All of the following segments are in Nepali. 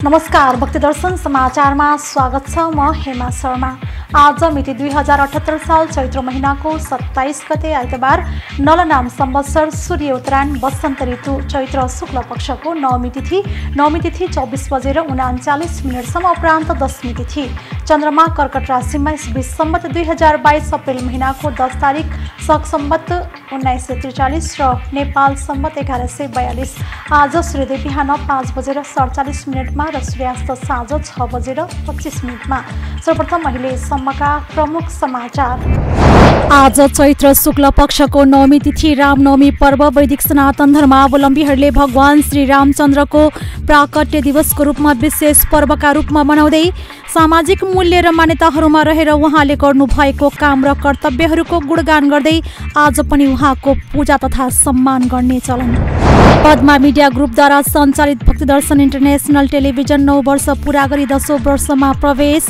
नमस्कार, भक्ति दर्शन समाचारमा स्वागत छ। म हेमा शर्मा। आज मिति 2078 साल चैत्र महिनाको 27 गते आइतबार नलनाम संवत्सर सूर्य उत्तरायण वसन्त ऋतु चैत्र शुक्ल पक्षको नवमी तिथि 24 बजेर 39 मिनटसम्म उपरान्त दशमी तिथि। चन्द्रमा कर्कट राशिमा इस सम्वत 2022 अप्रेल महिनाको 10 तारिक शक सम्वत 1943 र नेपाल सम्वत 1142। आज सूर्योदय बिहान 5 बजेर 47 मिनटमा र सूर्यास्त साँझ 6 बजेर 25 मिनटमा। सर्वप्रथम अहिले सम्मका प्रमुख समाचार। आज चैत्र शुक्ल पक्षको नवमी तिथि रामनवमी पर्व वैदिक सनातन धर्मावलम्बीहरूले भगवान श्री रामचन्द्रको प्राकट्य दिवसको रूपमा विशेष पर्वका रूपमा मनाउँदै सामाजिक मूल्य र मान्यताहरूमा रहेर उहाँले गर्नुभएको काम र कर्तव्यहरूको गुणगान गर्दै आज पनि उहाँको पूजा तथा सम्मान गर्ने चलन। पद्मा मिडिया ग्रुपद्वारा सञ्चालित भक्ति दर्शन इन्टरनेसनल टेलिभिजन 9 वर्ष पूरा गरी 10औं वर्षमा प्रवेश।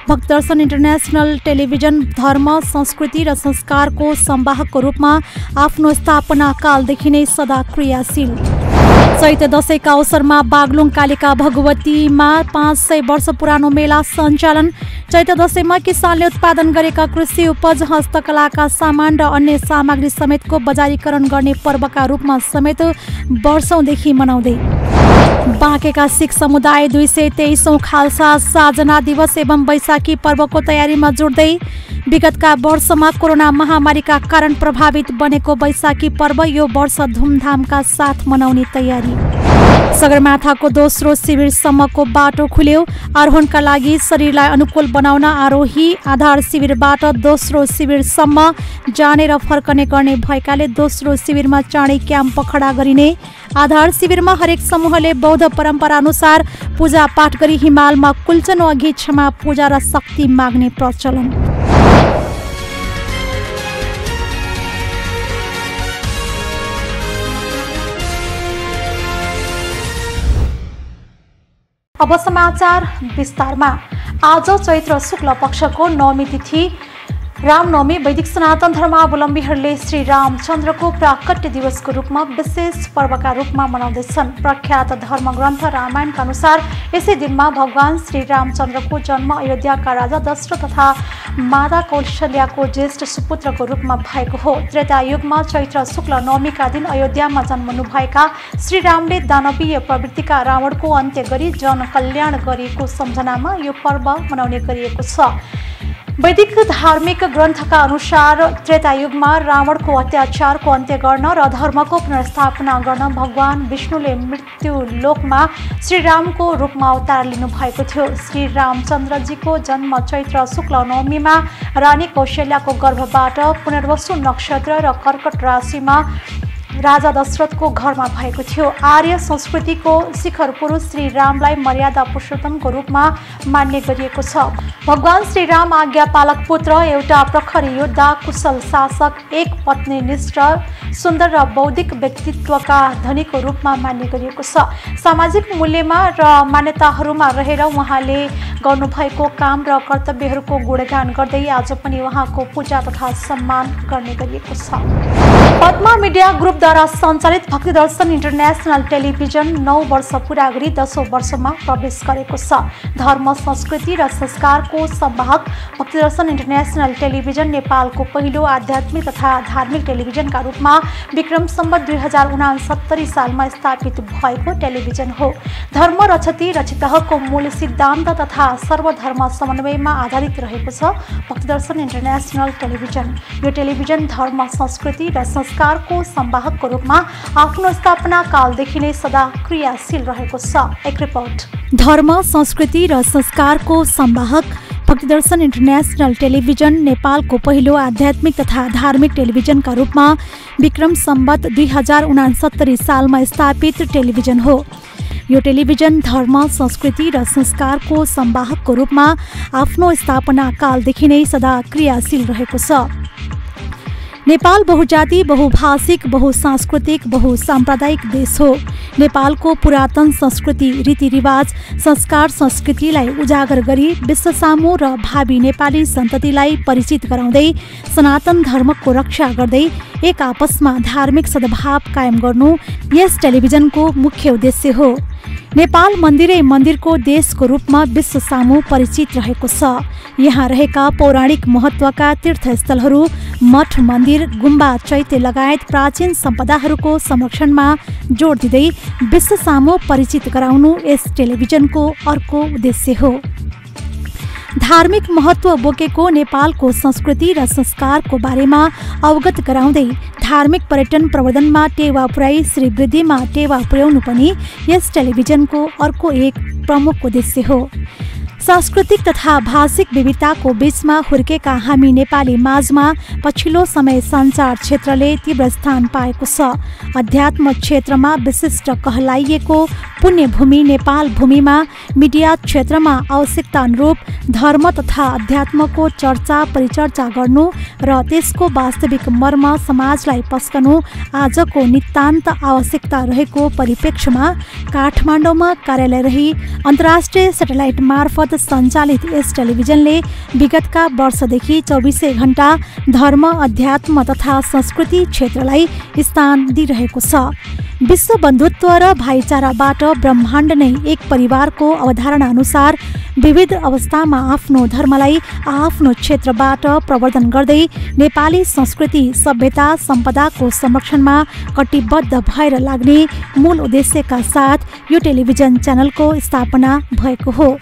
भक्ति दर्शन इन्टरनेसनल टेलिभिजन धर्म, संस्कृति र संस्कारको संवाहकको रूपमा आफ्नो स्थापना कालदेखि नै सदा क्रियाशील। चैत्र दशैंका अवसरमा बागलुङ कालिका भगवतीमा 500 वर्ष पुरानो मेला सञ्चालन। चैत्र दशैंमा किसानले उत्पादन गरेका कृषि उपज, हस्तकलाका सामान र अन्य सामग्री समेतको बजारीकरण गर्ने पर्वका रूपमा समेत वर्षौंदेखि मनाउँदै बाँकेका सिख समुदाय 223औं खालसा साजना दिवस एवं वैशाखी पर्वको तयारीमा जुट्दै विगतका वर्षमा कोरोना महामारीका कारण प्रभावित बनेको वैशाखी पर्व यो वर्ष धुमधामका साथ मनाउने तयारी। सगरमाथाको दोस्रो शिविरसम्मको बाटो खुल्यो। आरोहणका लागि शरीरलाई अनुकूल बनाउन आरोही आधार शिविरबाट दोस्रो शिविरसम्म जाने र फर्कने गर्ने भएकाले दोस्रो शिविरमा चाँडै क्याम्प खडा गरिने। आधार शिविरमा हरेक समूहले बौद्ध परम्परा अनुसार पूजा पाठ गरी हिमालमा कुल्चनो अघि क्षमा पूजा र शक्ति माग्ने प्रचलन। अब समाचार विस्तारमा। आज चैत्र शुक्ल पक्षको नवमी तिथि रामनवमी वैदिक सनातन धर्मावलम्बीहरूले श्री रामचन्द्रको प्राकट्य दिवसको रूपमा विशेष पर्वका रूपमा मनाउँदैछन्। प्रख्यात धर्मग्रन्थ रामायणका अनुसार यसै दिनमा भगवान श्री रामचन्द्रको जन्म अयोध्याका राजा दशरथ तथा माता कौशल्याको ज्येष्ठ सुपुत्रको रूपमा भएको हो। त्रेतायुगमा चैत्र शुक्ल नवमीका दिन अयोध्यामा जन्मनुभएका श्रीरामले दानवीय प्रवृत्तिका रावणको अन्त्य गरी जनकल्याण गरेको सम्झनामा यो पर्व मनाउने गरिएको छ। वैदिक धार्मिक ग्रन्थका अनुसार त्रेतायुगमा रावणको अत्याचारको अन्त्य गर्न र धर्मको पुनर्स्थापना गर्न भगवान विष्णुले मृत्यु लोकमा श्रीरामको रूपमा अवतार लिनुभएको थियो। श्री रामचन्द्रजीको जन्म चैत्र शुक्ल नवमीमा रानी कौशल्याको गर्भबाट पुनर्वसु नक्षत्र र कर्कट राशिमा राजा दशरथको घरमा भएको थियो। आर्य संस्कृतिको शिखर पुरुष श्री रामलाई मर्यादा पुरुषोत्तमको रूपमा मान्ने गरिएको छ। भगवान श्रीराम आज्ञापालक पुत्र, एउटा प्रखर योद्धा, कुशल शासक, एक पत्नीनिष्ठ, सुन्दर र बौद्धिक व्यक्तित्वका धनीको रूपमा मान्ने गरिएको छ। सामाजिक मूल्यमा र मान्यताहरूमा रहेर उहाँले गर्नुभएको काम र कर्तव्यहरूको गुणगान गर्दै आज पनि उहाँको पूजा तथा सम्मान गर्ने गरिएको छ। पद्मा मिडिया ग्रुपद्वारा सञ्चालित भक्ति दर्शन इन्टरनेसनल टेलिभिजन 9 वर्ष पुरा गरी 10औं वर्षमा प्रवेश गरेको छ। धर्म, संस्कृति र संस्कारको संवाहक भक्ति दर्शन इन्टरनेसनल टेलिभिजन नेपालको पहिलो आध्यात्मिक तथा धार्मिक टेलिभिजनका रूपमा विक्रम सम्वत 2069 सालमा स्थापित भएको टेलिभिजन हो। धर्म रक्षति रक्षितको मूल सिद्धान्त तथा सर्वधर्म समन्वयमा आधारित रहेको छ भक्ति दर्शन इन्टरनेसनल टेलिभिजन। यो टेलिभिजन धर्म, संस्कृति र संस्कारको संवाहकको रूपमा आफ्नो स्थापना कालदेखि नै सदा क्रियाशील रहेको छ। एक रिपोर्ट। धर्म, संस्कृति र संस्कारको संवाहक भक्ति दर्शन इन्टरनेसनल टेलिभिजन नेपालको पहिलो आध्यात्मिक तथा धार्मिक टेलिभिजनका रूपमा विक्रम सम्वत 2069 सालमा स्थापित टेलिभिजन हो। यो टेलिभिजन धर्म, संस्कृति र संस्कारको संवाहकको रूपमा आफ्नो स्थापना कालदेखि नै सदा क्रियाशील रहेको छ। नेपाल बहुजाति, बहुभाषिक, बहुसांस्कृतिक, बहुसाम्प्रदायिक देश हो। नेपालको पुरातन संस्कृति, रीतिरिवाज, संस्कार, संस्कृतिलाई उजागर गरी विश्वसामु र भावी नेपाली सन्ततिलाई परिचित गराउँदै सनातन धर्मको रक्षा गर्दै एक आपसमा धार्मिक सद्भाव कायम गर्नु यस टेलिभिजनको मुख्य उद्देश्य हो। नेपाल मन्दिरै मन्दिरको देशको रूपमा विश्व सामु परिचित रहेको छ। यहाँ रहेका पौराणिक महत्त्वका तीर्थस्थलहरू, मठ मन्दिर, गुम्बा, चैत्य लगायत प्राचीन सम्पदाहरूको संरक्षणमा जोड दिँदै विश्व सामु परिचित गराउनु यस टेलिभिजनको अर्को उद्देश्य हो। धार्मिक महत्त्व बोकेको नेपालको संस्कृति र संस्कारको बारेमा अवगत गराउँदै धार्मिक पर्यटन प्रवर्धनमा टेवा पुर्याई श्री वृद्धिमा टेवा पुर्याउनु पनि यस टेलिभिजनको अर्को एक प्रमुख उद्देश्य हो। सांस्कृतिक तथा भाषिक विविधताको बीचमा हुर्केका हामी नेपाली माझमा पछिल्लो समय सञ्चार क्षेत्रले तीव्र स्थान पाएको छ। अध्यात्म क्षेत्रमा विशिष्ट कहलाइएको पुण्यभूमि नेपाल भूमिमा मिडिया क्षेत्रमा आवश्यकता अनुरूप धर्म तथा अध्यात्मको चर्चा परिचर्चा गर्नु र त्यसको वास्तविक मर्म समाजलाई पस्कनु आजको नितान्त आवश्यकता रहेको परिप्रेक्ष्यमा काठमाडौँमा कार्यालय रही अन्तर्राष्ट्रिय सेटेलाइट मार्फत सञ्चालित यस टेलिभिजनले विगतका वर्षदेखि 24 घण्टा धर्म, अध्यात्म तथा संस्कृति क्षेत्रलाई स्थान दिइरहेको छ। विश्व बन्धुत्व र भाइचाराबाट ब्रह्माण्ड नै एक परिवारको अवधारणा अनुसार विविध अवस्थामा आफ्नो धर्मलाई आफ्नो क्षेत्रबाट प्रवर्धन गर्दै नेपाली संस्कृति, सभ्यता, सम्पदाको संरक्षणमा कटिबद्ध भएर लाग्ने मूल उद्देश्यका साथ यो टेलिभिजन च्यानलको स्थापना भएको हो।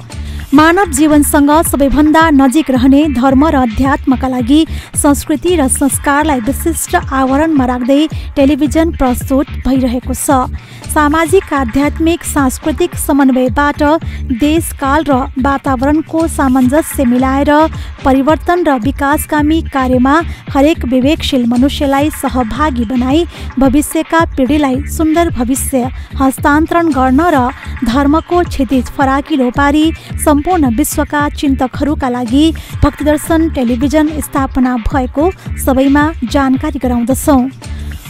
मानव जीवनसँग सबैभन्दा नजिक रहने धर्म र अध्यात्मका लागि संस्कृति र संस्कारलाई विशिष्ट आवरणमा राख्दै टेलिभिजन प्रस्तुत भइरहेको छ। सामाजिक, आध्यात्मिक, सांस्कृतिक समन्वयबाट देशकाल र वातावरणको सामञ्जस्य मिलाएर परिवर्तन र विकासगामी कार्यमा हरेक विवेकशील मनुष्यलाई सहभागी बनाई भविष्यका पिँढीलाई सुन्दर भविष्य हस्तान्तरण गर्न र धर्मको क्षितिज फराकिलो पारी सम्पूर्ण विश्वका चिन्तकहरूका लागि भक्तिदर्शन टेलिभिजन स्थापना भएको सबैमा जानकारी गराउँदछौँ।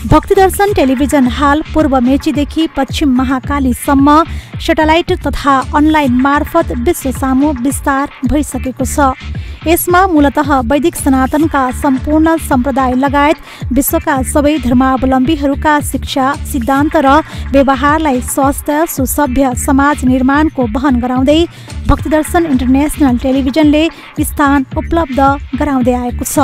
भक्तिदर्शन टेलिभिजन हाल पूर्व मेचीदेखि पश्चिम महाकालीसम्म सेटेलाइट तथा अनलाइन मार्फत विश्व सामु विस्तार भइसकेको छ। यसमा मूलतः वैदिक सनातनका सम्पूर्ण सम्प्रदाय लगायत विश्वका सबै धर्मावलम्बीहरूका शिक्षा, सिद्धान्त र व्यवहारलाई स्वस्थ सुसभ्य समाज निर्माणको वहन गराउँदै भक्तिदर्शन इन्टरनेसनल टेलिभिजनले स्थान उपलब्ध गराउँदै आएको छ।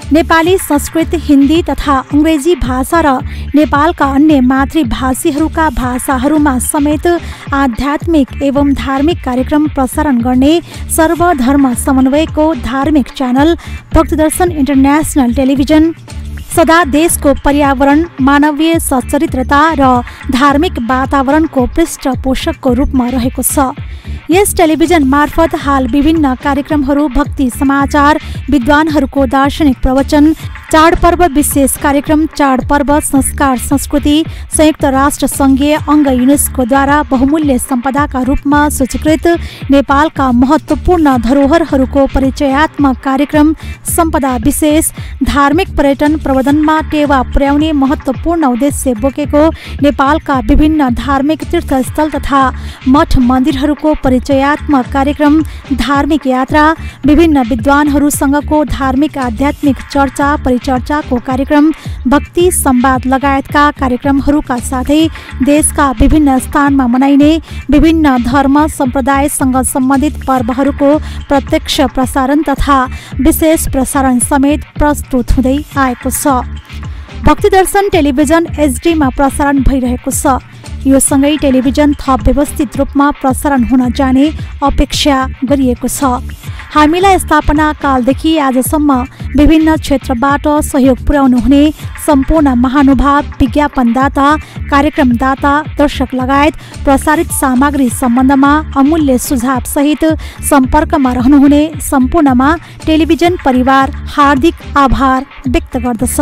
नेपाली संस्कृत, हिन्दी तथा अङ्ग्रेजी भाषा र नेपालका अन्य मातृभाषीहरूका भाषाहरूमा समेत आध्यात्मिक एवं धार्मिक कार्यक्रम प्रसारण गर्ने सर्वधर्म समन्वयको धार्मिक च्यानल भक्तिदर्शन इन्टरनेसनल टेलिभिजन सदा देशको पर्यावरण, मानवीय सच्चरित्रता र धार्मिक वातावरणको पृष्ठपोषकको रूपमा रहेको छ। यस टेलिभिजन मार्फत हाल विभिन्न कार्यक्रमहरू, भक्ति समाचार, विद्वानहरूको दार्शनिक प्रवचन, चाडपर्व विशेष कार्यक्रम, चाडपर्व संस्कार संस्कृति, संयुक्त राष्ट्र सङ्घीय अङ्ग युनेस्कोद्वारा बहुमूल्य सम्पदाका रूपमा सूचीकृत नेपालका महत्त्वपूर्ण धरोहरहरूको परिचयात्मक कार्यक्रम, सम्पदा विशेष, धार्मिक पर्यटन प्रवर्धनमा टेवा पुर्याउने महत्त्वपूर्ण उद्देश्य बोकेको नेपालका विभिन्न धार्मिक तीर्थस्थल तथा मठ मन्दिरहरूको परिचयात्मक कार्यक्रम, धार्मिक यात्रा, विभिन्न विद्वानहरूसँगको धार्मिक आध्यात्मिक चर्चा परिचर्चाको कार्यक्रम, भक्ति संवाद लगायतका कार्यक्रमहरूका साथै देशका विभिन्न स्थानमा मनाइने विभिन्न धर्म सम्प्रदायसँग सम्बन्धित पर्वहरूको प्रत्यक्ष प्रसारण तथा विशेष प्रसारण समेत प्रस्तुत हुँदै आएको छ। भक्तिदर्शन टेलिभिजन एचडीमा प्रसारण भइरहेको छ। यो सँगै टेलिभिजन थप व्यवस्थित रूपमा प्रसारण हुन जाने अपेक्षा गरिएको छ। हामीलाई स्थापना कालदेखि आजसम्म विभिन्न क्षेत्रबाट सहयोग पुर्याउनु हुने सम्पूर्ण महानुभाव, विज्ञापनदाता, कार्यक्रमदाता, दर्शक लगायत प्रसारित सामग्री सम्बन्धमा अमूल्य सुझाव सहित सम्पर्कमा रहनुहुने सम्पूर्णमा टेलिभिजन परिवार हार्दिक आभार व्यक्त गर्दछ।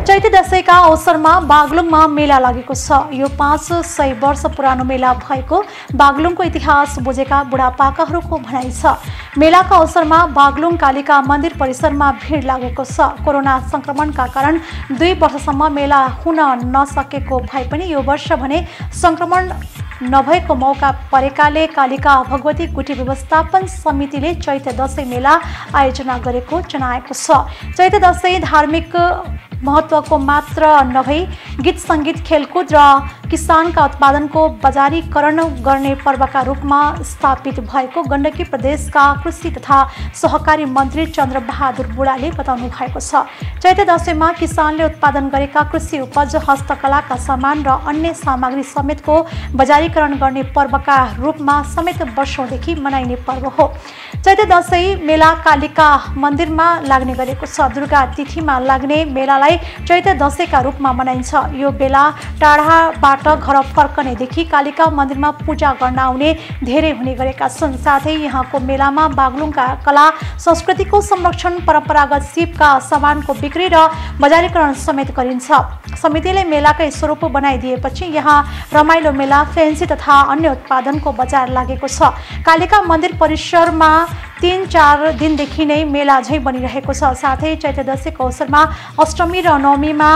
चैते दशैंका अवसरमा बागलुङमा मेला लागेको छ। यो 500 वर्ष पुरानो मेला भएको बागलुङको इतिहास बुझेका बुढापाकाहरूको भनाइ छ। मेलाका अवसरमा बागलुङ कालिका मन्दिर परिसरमा भिड लागेको छ। कोरोना संक्रमणका कारण 2 वर्षसम्म मेला हुन नसकेको भए पनि यो वर्ष भने संक्रमण नभएको मौका परेकाले कालिका भगवती गुठी व्यवस्थापन समितिले चैते दशैं मेला आयोजना गरेको जनाएको छ। चैते दशैं धार्मिक महत्त्वको मात्र नभई गीत सङ्गीत, खेलकुद र किसानका उत्पादनको बजारीकरण गर्ने पर्वका रूपमा स्थापित भएको गण्डकी प्रदेशका कृषि तथा सहकारी मन्त्री चन्द्रबहादुर बुढाले बताउनु भएको छ। चैते दशैंमा किसानले उत्पादन गरेका कृषि उपज, हस्तकलाका सामान र अन्य सामग्री समेतको बजारीकरण गर्ने पर्वका रूपमा समेत वर्षौंदेखि मनाइने पर्व हो। चैते दशैं मेला कालिका मन्दिरमा लाग्ने गरेको छ। दुर्गा तिथिमा लाग्ने मेलालाई चैते दशैंका रूपमा मनाइन्छ। यो बेला टाढाबाट घर फर्कनेदेखि कालिका मन्दिरमा पूजा गर्न आउने धेरै हुने गरेका छन्। साथै यहाँको मेलामा बागलुङका कला संस्कृतिको संरक्षण, परम्परागत सिपका सामानको बिक्री र बजारीकरण समेत गरिन्छ। समितिले मेलाकै स्वरूप बनाइदिएपछि यहाँ रमाइलो मेला, फेन्सी तथा अन्य उत्पादनको बजार लागेको छ। कालिका मन्दिर परिसरमा 3-4 दिनदेखि नै मेला झैं बनिरहेको छ। साथै चैते दशैंको अवसरमा अष्टमी र नवमीमा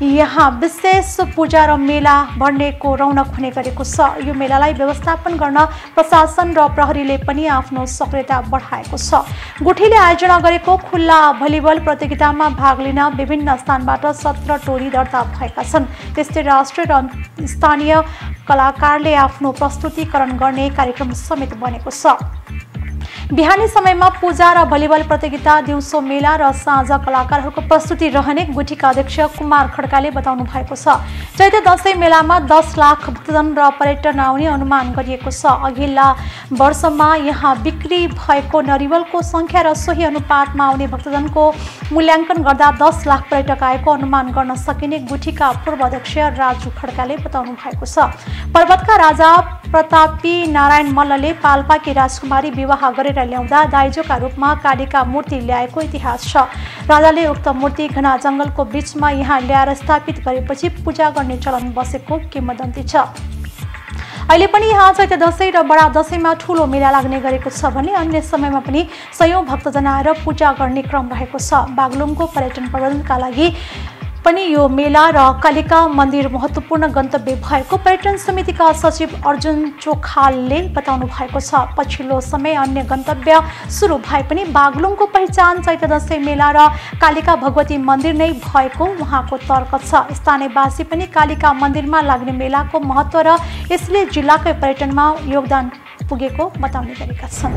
यहाँ विशेष पूजा र मेला भर्नेको रौनक हुने गरेको छ। यो मेलालाई व्यवस्थापन गर्न प्रशासन र प्रहरीले पनि आफ्नो सक्रियता बढाएको छ। गुठीले आयोजना गरेको खुल्ला भलिबल प्रतियोगितामा भाग लिन विभिन्न स्थानबाट 17 टोली दर्ता भएका छन्। त्यस्तै राष्ट्रिय र स्थानीय कलाकारले आफ्नो प्रस्तुतिकरण गर्ने कार्यक्रम समेत बनेको छ। बिहानी समयमा पूजा र भलिबल प्रतियोगिता, दिउँसो मेला र साँझ कलाकारहरूको प्रस्तुति रहने गुठीका अध्यक्ष कुमार खड्काले बताउनु भएको छ। चैते दशैं मेलामा 10 लाख भक्तजन र पर्यटन आउने अनुमान गरिएको छ। अघिल्ला वर्षमा यहाँ बिक्री भएको नरिवलको संख्या र सोही अनुपातमा आउने भक्तजनको मूल्याङ्कन गर्दा 10 लाख पर्यटक आएको अनुमान गर्न सकिने गुठीका पूर्व अध्यक्ष राजु खड्काले बताउनु भएको छ। पर्वतका राजा प्रतापी नारायण मल्लले पाल्पाकी राजकुमारी विवाह गरेर ल्याउँदा दाइजोका रूपमा कालीका मूर्ति ल्याएको इतिहास छ। राजाले उक्त मूर्ति घना जंगलको बीचमा यहाँ ल्याएर स्थापित गरेपछि पूजा गर्ने चलन बसेको किंवदन्ती छ। अहिले पनि यहाँ चैते दशैं र बडा दशैंमा ठूलो मेला लाग्ने गरेको छ भने अन्य समयमा पनि सयौं भक्तजन आएर पूजा गर्ने क्रम रहेको छ। बागलुङको पर्यटन प्रबन्धनका लागि पनि यो मेला र कालिका मन्दिर महत्त्वपूर्ण गन्तव्य भएको पर्यटन समितिका सचिव अर्जुन चोखालले बताउनु भएको छ। पछिल्लो समय अन्य गन्तव्य सुरु भए पनि बागलुङको पहिचान चैते दशैं मेला र कालिका भगवती मन्दिर नै भएको उहाँको तर्क छ। स्थानीयवासी पनि कालिका मन्दिरमा लाग्ने मेलाको महत्त्व र यसले जिल्लाकै पर्यटनमा योगदान पुगेको बताउने गरेका छन्।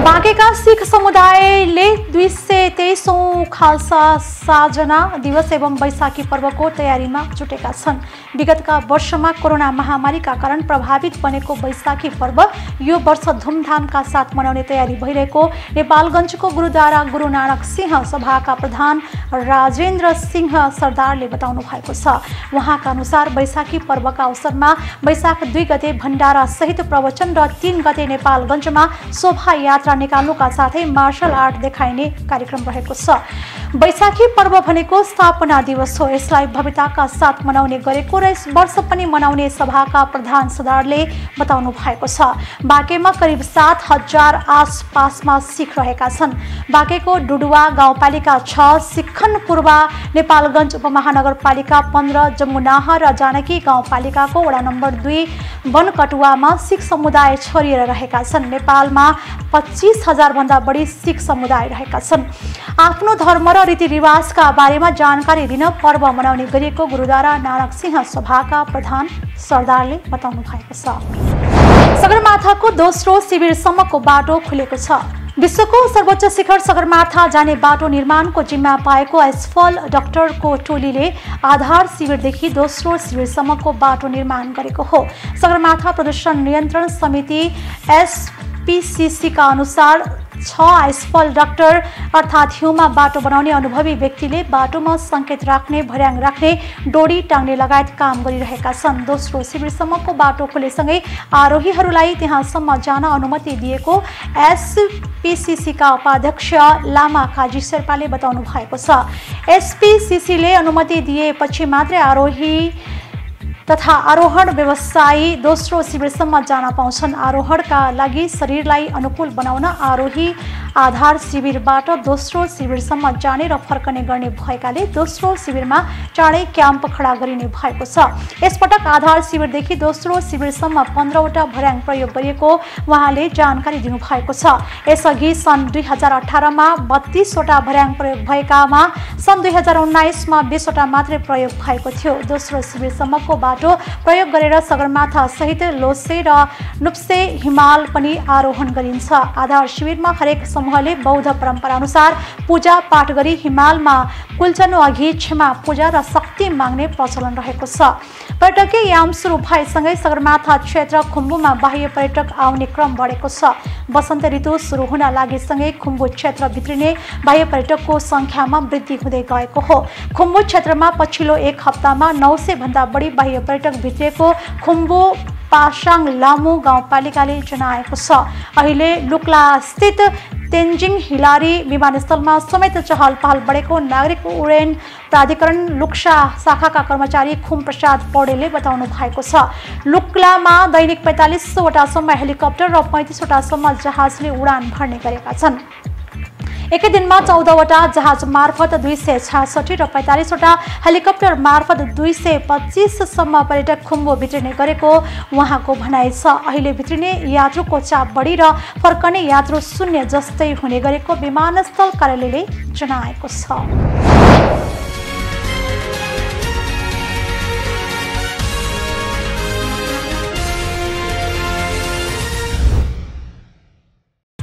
बाँकेका सिख समुदायले 223औं खालसा साजना दिवस एवं वैशाखी पर्वको तयारीमा जुटेका छन्। विगतका वर्षमा कोरोना महामारीका कारण प्रभावित बनेको वैशाखी पर्व यो वर्ष धुमधामका साथ मनाउने तयारी भइरहेको नेपालगञ्जको गुरुद्वारा गुरु नानक सिंह सभाका प्रधान राजेन्द्र सिंह सरदारले बताउनु भएको छ। उहाँका अनुसार वैशाखी पर्वका अवसरमा वैशाख 2 गते भण्डारा सहित प्रवचन र 3 गते नेपालगञ्जमा शोभायात्रा निकाल्नुका साथै मार्शल आर्ट देखाइने कार्यक्रम रहेको छ। वैशाखी पर्व भनेको स्थापना दिवस हो। यसलाई भव्यताका साथ मनाउने गरेको र यस वर्ष पनि मनाउने सभाका प्रधान सरदारले बताउनु भएको छ। बाँकेमा करिब 7,000 आसपासमा सिख रहेका छन्। बाँकेको डुडुवा गाउँपालिका 6, सिक्खनपुरवा नेपालगञ्ज उपमहानगरपालिका 15, जमुनाह र जानकी गाउँपालिकाको वडा नम्बर 2 बनकटुवामा सिख समुदाय छरिएर रहेका छन्। नेपालमा 25,000 भन्दा बढी सिख समुदाय रहेका छन्। आफ्नो धर्म र रीतिरिवाजका बारेमा जानकारी दिन पर्व मनाउने गरिएको गुरुद्वारा नानक सिंह सभाका प्रधान सरदारले बताउनु भएको छ। सगरमाथाको दोस्रो शिविरसम्मको बाटो खुलेको छ। विश्वको सर्वोच्च शिखर सगरमाथा जाने बाटो निर्माणको जिम्मा पाएको एसफल डाक्टरको टोलीले आधार शिविरदेखि दोस्रो शिविरसम्मको बाटो निर्माण गरेको हो। सगरमाथा प्रदूषण नियन्त्रण समिति एसपीसीसी का अनुसार 6 आइसफल डाक्टर अर्थात् हिउँमा बाटो बनाउने अनुभवी व्यक्तिले बाटोमा संकेत राख्ने, भर्याङ राख्ने, डोरी टाङ्ने लगायत काम गरिरहेका छन्। दोस्रो शिविरसम्मको बाटो खुलेसँगै आरोहीहरूलाई त्यहाँसम्म जान अनुमति दिएको एसपीसीसी का उपाध्यक्ष लामा काजी शेर्पाले बताउनु भएको छ। एसपीसीसीले अनुमति दिएपछि मात्रै आरोही तथा आरोहण व्यवसायी दोस्रो शिविरसम्म जान पाउँछन्। आरोहणका लागि शरीरलाई अनुकूल बनाउन आरोही आधार शिविरबाट दोस्रो शिविरसम्म जाने र फर्कने गर्ने भएकाले दोस्रो शिविरमा चाँडै क्याम्प खडा गरिने भएको छ। यसपटक आधार शिविरदेखि दोस्रो शिविरसम्म 15वटा भर्याङ प्रयोग गरिएको उहाँले जानकारी दिनुभएको छ। यसअघि सन् 2018 मा 32वटा भर्याङ प्रयोग भएकामा सन् 2019 मा 20वटा मात्रै प्रयोग भएको थियो। दोस्रो शिविरसम्मको बाटो प्रयोग गरेर सगरमाथा सहित लोसे र नुप्से हिमाल पनि आरोहण गरिन्छ। आधार शिविरमा हरेक समूहले बौद्ध परम्परा अनुसार पूजा पाठ गरी हिमालमा कुल्चनु अघि क्षमा पूजा र शक्ति माग्ने प्रचलन रहेको छ। पर्यटकीय याम सुरु भएसँगै सगरमाथा क्षेत्र खुम्बुमा बाह्य पर्यटक आउने क्रम बढेको छ। वसन्त ऋतु सुरु हुन लागेसँगै खुम्बु क्षेत्र भित्रिने बाह्य पर्यटकको संख्यामा वृद्धि हुँदै गएको हो। खुम्बु क्षेत्रमा पछिल्लो एक हप्तामा 900 भन्दा बढी बाह्य पर्यटक भित्रिएको खुम्बु पासाङ लामु गाउँपालिकाले जनाएको छ। अहिले लुक्ला स्थित तेन्जिङ हिलारी विमानस्थलमा समेत चहल पहल बढेको नागरिक उड्डयन प्राधिकरण लुक्सा शाखाका कर्मचारी खुम प्रसाद पौडेलले बताउनु भएको छ। लुक्लामा दैनिक 45 वटासम्म हेलिकप्टर र 35 वटासम्म जहाजले उडान भर्ने गरेका छन्। एकै दिनमा 14 वटा जहाज मार्फत 266 र 45 वटा हेलिकप्टर मार्फत 225 सम्म पर्यटक खुम्बु भित्रिने गरेको उहाँको भनाइ छ। अहिले भित्रिने यात्रुको चाप बढी र फर्कने यात्रु शून्य जस्तै हुने गरेको विमानस्थल कार्यालयले जनाएको छ।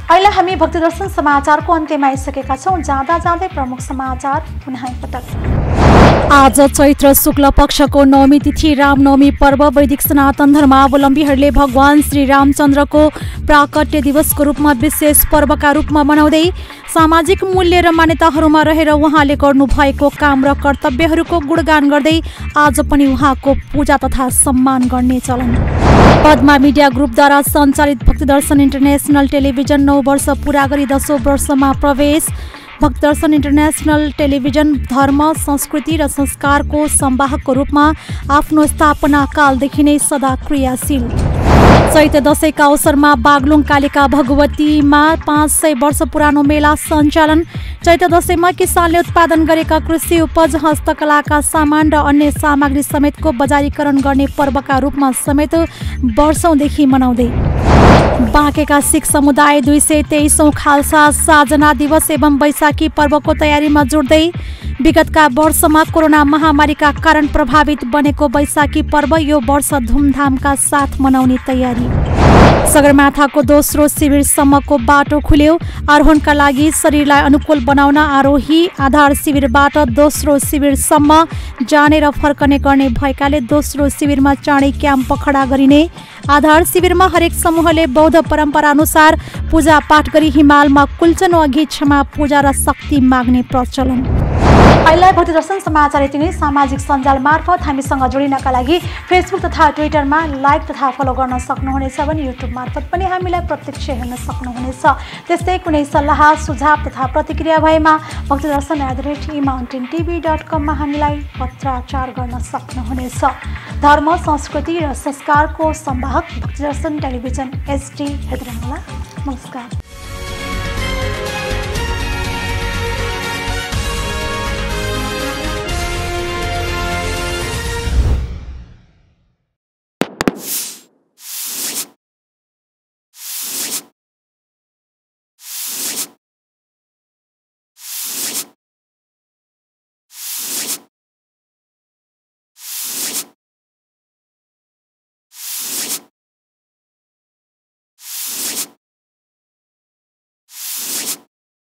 अहिले हामी भक्ति दर्शन समाचारको अन्त्यमा आइसकेका छौं। जाँदा जाँदै प्रमुख समाचार पुनः एकपटक। आज चैत्र शुक्ल पक्षको नवमी तिथि रामनवमी पर्व वैदिक सनातन धर्मावलम्बीहरूले भगवान श्री रामचन्द्रको प्राकट्य दिवसको रूपमा विशेष पर्वका रूपमा मनाउँदै सामाजिक मूल्य र मान्यताहरूमा रहेर उहाँले गर्नुभएको काम र कर्तव्यहरूको गुणगान गर्दै आज पनि उहाँको पूजा तथा सम्मान गर्ने चलन। पद्मा मिडिया ग्रुपद्वारा सञ्चालित भक्ति दर्शन इन्टरनेसनल टेलिभिजन 9 वर्ष पूरा गरी 10औं वर्षमा प्रवेश। भक्ति दर्शन इन्टरनेसनल टेलिभिजन धर्म संस्कृति र संस्कारको संवाहकको रूपमा आफ्नो स्थापना कालदेखि नै सदा क्रियाशील। चैत्र दशैंका अवसरमा बागलुङ कालिका भगवतीमा 500 वर्ष पुरानो मेला सञ्चालन। चैत्र दशैंमा किसानले उत्पादन गरेका कृषि उपज हस्तकलाका सामान र अन्य सामग्री समेतको बजारीकरण गर्ने पर्वका रूपमा समेत वर्षौंदेखि मनाउँदै बाँकेका सिख समुदाय 223औं खालसा साजना दिवस एवं वैशाखी पर्वको तयारीमा जुट्दै विगतका वर्षमा कोरोना महामारीका कारण प्रभावित बनेको वैशाखी पर्व यो वर्ष धुमधामका साथ मनाउने तयारी। सगरमाथाको दोस्रो शिविरसम्मको बाटो खुल्यो। आरोहणका लागि शरीरलाई अनुकूल बनाउन आरोही आधार शिविरबाट दोस्रो शिविरसम्म जाने र फर्कने गर्ने भएकाले दोस्रो शिविरमा चाँडै क्याम्प खडा गरिने। आधार शिविरमा हरेक समूहले बौद्ध परम्परा अनुसार पूजा पाठ गरी हिमालमा कुल्चनु अघि क्षमा पूजा र शक्ति माग्ने प्रचलन। अहिले भक्ति दर्शन समाचार यति नै। सामाजिक सञ्जाल मार्फत हामीसँग जोडिनका लागि फेसबुक तथा ट्विटरमा लाइक तथा फलो गर्न सक्नुहुनेछ भने युट्युब मार्फत पनि हामीलाई प्रत्यक्ष हेर्न सक्नुहुनेछ। त्यस्तै कुनै सल्लाह सुझाव तथा प्रतिक्रिया भएमा भक्तिदर्शन@emountaintv.com मा हामीलाई पत्राचार गर्न सक्नुहुनेछ। धर्म संस्कृति र संस्कारको संवाहक भक्ति दर्शन टेलिभिजन HD हेर्दै रहनुहोला। नमस्कार।